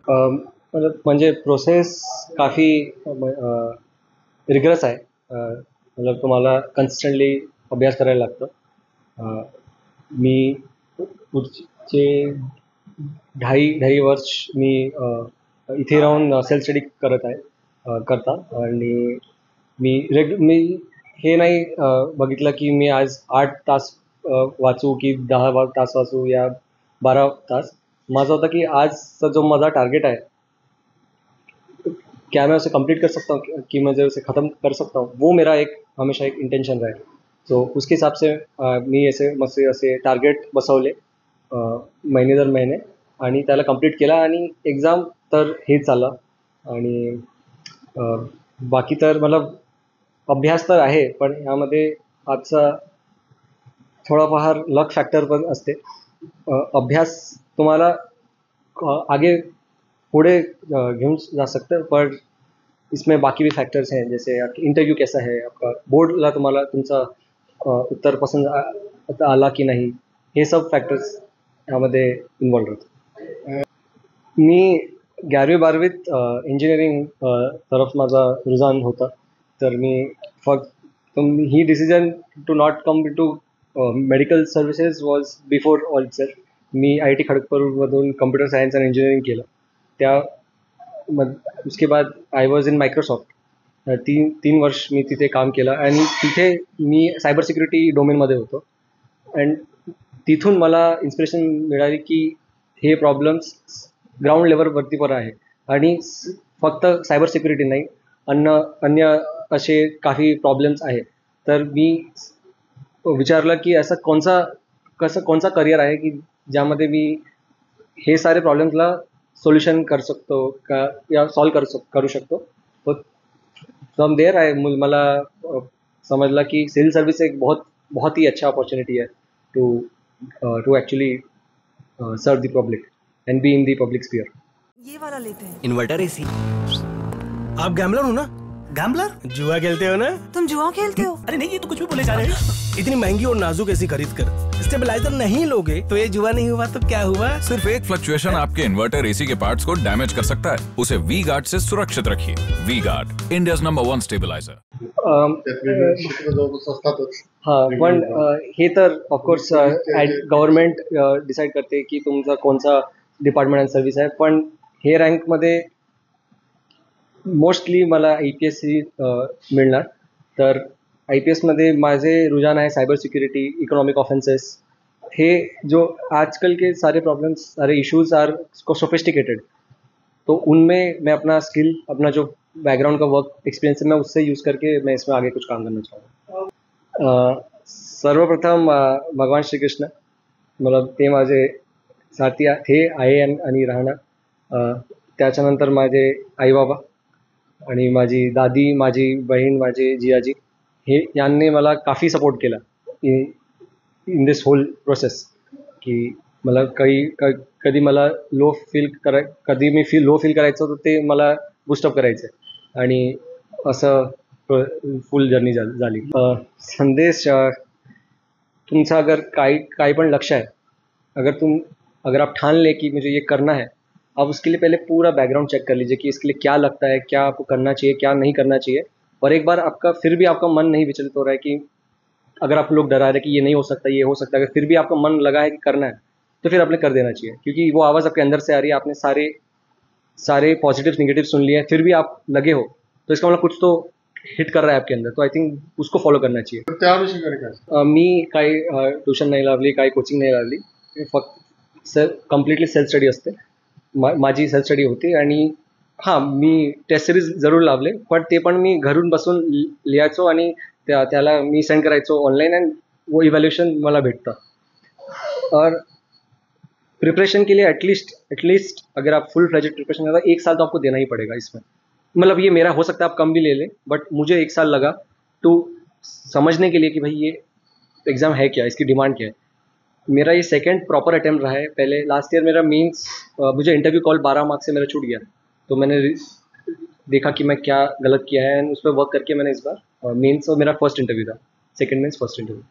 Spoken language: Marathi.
मतलब म्हणजे प्रोसेस काफ़ी रिगरस आहे. मतलब तुम्हाला कन्सिस्टंटली अभ्यास करायला लागतं. मी पुढचे ढाई वर्ष मी इथे राहून सेल्फ स्टडी करता आणि मी हे नाही बघितलं की मी आज 8 तास वाचू की 10 तास वाचू या 12 तास. माझा होता कि आजचा जो माझा टारगेट है क्या मैं उसे कंप्लीट कर सकता हूँ कि मैं उसे ख़त्म कर सकता हूँ, वो मेरा एक हमेशा एक इंटेंशन रहे. सो उसके हिसाब से मी असे टार्गेट बसवले महिने दर महिने आणि त्याला कंप्लीट केला आणि एक्झाम तर हेच झालं. आणि बाकी तर मतलब अभ्यास तर आहे पण यामध्ये आजचा थोडाफार लक फॅक्टर पण असते. अभ्यास तुम्हाला आगे पुढे घेऊन जा सकते हैं, पर इसमें बाकी भी फैक्टर्स हैं जैसे आपकी इंटरव्यू कैसा है, आपका बोर्डला तुम्हाला तुमचा उत्तर पसंत आला की नाही, हे सब फॅक्टर्स यामध्ये इन्व्हॉल्व होतात. मी 11वी-12वीत इंजिनिअरिंग तरफ माझा रुझान होता. तर मी फक्त ही decision to not come to medical services was before all self. मी IIT खडगपूरमधून कम्प्युटर सायन्स आणि इंजिनिअरिंग केलं. उसके बाद आई वॉज इन मायक्रोसॉफ्ट. तीन वर्ष मी तिथे काम केलं आणि तिथे मी सायबर सिक्युरिटी डोमेनमध्ये होतो. अँड तिथून मला इन्स्पिरेशन मिळाली की हे प्रॉब्लेम्स ग्राउंड लेवलवरती पण आहे आणि फक्त सायबर सिक्युरिटी नाही, अन्य असे काही प्रॉब्लेम्स आहेत. तर मी विचारलं की असं कोणचा करिअर आहे की ज्यामध्ये मी हे सारे प्रॉब्लेम्सला सोल्युशन कर सकतो का या सॉल्व करू शकतो. तो फ्रॉम देयर मला समजला की सेल सर्विस एक बहुत ही अच्छा अपॉर्चुनिटी है to actually serve the public and be in the public sphere. ये वाला लेते हैं. Inverter AC. आप गैम्बलर हो ना? गैम्बलर? जुआ खेलते हो ना? तुम जुआ खेलते हो? अरे नहीं, ये तो कुछ भी बोले जा रहे हैं. इतनी महंगी और नाजुक एसी खरीद कर स्टेबलाइजर नहीं लोगे तो ये जुआ नहीं हुआ तो क्या हुआ? सिर्फ एक फ्लक्चुएशन आपके इन्वर्टर एसी के पार्ट्स को डैमेज कर सकता है. उसे वी गार्ड से सुरक्षित रखिए. V Guard, India's number 1 stabiliser. हाँ, पण हे तर ऑफकोर्स गव्हर्नमेंट डिसाईड करते की तुमचा कोणता डिपार्टमेंट अँड सर्व्हिस आहे. पण हे रँकमध्ये मोस्टली मला IPS मिळणार. तर IPS मध्ये माझे रुझान है साइबर सिक्योरिटी, इकोनॉमिक ऑफेंसेस. हे जो आजकल के सारे प्रॉब्लम्स, सारे इश्यूज आर सोफिस्टिकेटेड. तो उनमें मैं अपना स्किल, अपना जो बैकग्राउंड का वर्क एक्सपीरियंस है, मैं उससे यूज़ करके मैं इसमें आगे कुछ काम करना चाहूँगा. सर्वप्रथम भगवान श्रीकृष्ण, मतलब ते माझे साथी थे आहे आणि राहणार. त्याच्यानंतर माझे आईबाबा आणि माझी दादी, माझी बहीण, माझे जिजाजी, हे यांनी मला काफ़ी सपोर्ट केला इन दिस होल प्रोसेस. की मला कधी मला कधी मी लो फील करायचं तर ते मला बूस्टअप करायचं आणि असं फुल जर्नी झाली. संदेश, तुमचा अगर काही पण लक्ष्य है, अगर आप ठान ले कि मुझे ये करना है, आप उसके लिए पहले पूरा बैकग्राउंड चेक कर लीजिए कि इसके लिए क्या लगता है, क्या आपको करना चाहिए, क्या नहीं करना चाहिए. और एक बार फिर भी आपका मन नहीं विचलित हो रहा है कि अगर आप लोग डरा रहे हैं कि ये नहीं हो सकता, ये हो सकता है, अगर फिर भी आपका मन लगा है कि करना है तो फिर आपने कर देना चाहिए. क्योंकि वो आवाज़ आपके अंदर से आ रही है, आपने सारे पॉजिटिव्स नेगेटिव्स सुन लिए हैं, फिर भी आप लगे हो तो इसका मतलब कुछ तो हिट कर रहा है आपके अंदर. तो आई थिंक उसको फॉलो करना चाहिए. मी काही ट्यूशन नाही लावली, काही कोचिंग नाही लावली. फक्त कम्प्लिटली सेल्फ स्टडी असते. माझी सेल्फ स्टडी होती. आणि हां, मी टेस्ट सिरीज जरूर लावले, पण ते पण मी घरून बसून लिहायचो आणि त्याला मी सेंड करायचो ऑनलाइन अँड वो इवैल्यूएशन मला भेटतं. और प्रिपरेशन के लिए एटलीस्ट अगर आप फुल फ्लेजेड प्रिपरेशन करते हो, 1 साल तो आपको देना ही पड़ेगा इसमें. मतलब ये मेरा हो सकता है आप कम भी ले लें, बट मुझे 1 साल लगा टू समझने के लिए कि भाई ये एग्ज़ाम है क्या, इसकी डिमांड क्या है. मेरा ये सेकंड प्रॉपर अटेम्प्ट रहा है. पहले लास्ट ईयर मेरा मेंस, मुझे इंटरव्यू कॉल 12 मार्क्स से मेरा छूट गया. तो मैंने देखा कि मैं क्या गलत किया है एंड उस पर वर्क करके मैंने इस बार मेंस, और मेरा फर्स्ट इंटरव्यू था, सेकंड मेंस फर्स्ट इंटरव्यू.